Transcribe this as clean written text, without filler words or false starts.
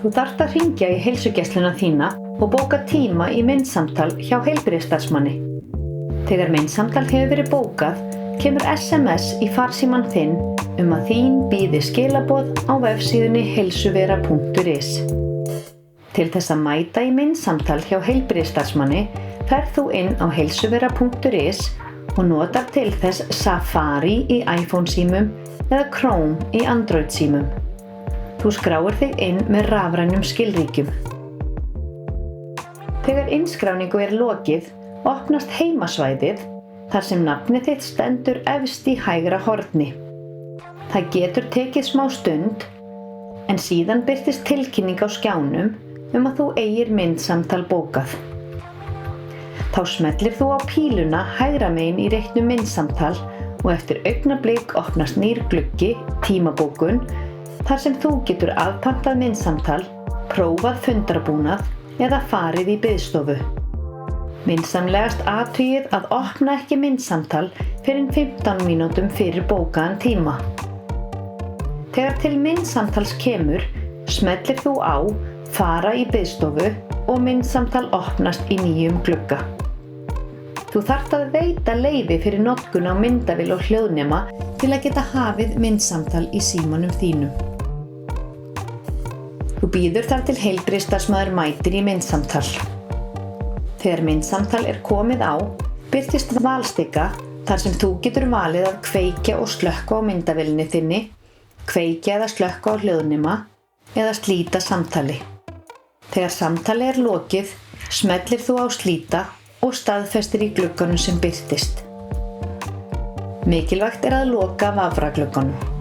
Þú þarft að hringja í heilsugæsluna þína og bóka tíma í myndsamtal hjá heilbrigðisstarfsmanni. Þegar myndsamtal hefur verið bókað, kemur SMS í farsímann þinn að þín bíði skilaboð á vefsíðunni heilsuvera.is. Til þess að mæta í myndsamtal hjá heilbrigðisstarfsmanni ferð þú inn á heilsuvera.is og notar til þess Safari í iPhone-símum eða Chrome í Android-símum. Þú skráir þig inn með rafrænum skilríkjum. Þegar innskráningu er lokið, opnast heimasvæðið þar sem nafnið þitt stendur efst í hægra horni. Það getur tekið smá stund, en síðan birtist tilkynning á skjánum að þú eigir myndsamtal bókað. Þá smellir þú á píluna hægra megin í reitnum myndsamtal og eftir augnablik opnast nýr gluggi, tímabókun, þar sem þú getur afpantað myndsamtal, prófað fundarabúnað eða farið í biðstofu. Vinsamlegast athugið að opna ekki myndsamtal fyrr en 15 mínútum fyrir bókaðan tíma. Þegar til myndsamtals kemur, smellir þú á fara í biðstofu og myndsamtal opnast í nýjum glugga. Þú þarft að veita leyfi fyrir notkun á myndavél og hljóðnema til að geta hafið myndsamtal í símanum þínum. Þú bíður þar til heilbrigðisstarfsmaður mætir í myndsamtal. Þegar myndsamtal er komið á, birtist valstika þar sem þú getur valið að kveikja og slökkva á myndavélinni þinni, kveikja eða slökkva á hljóðnema eða slíta samtali. Þegar samtali er lokið, smellir þú á slíta og staðfestir í glugganum sem birtist. Mikilvægt er að loka vafraglugganum.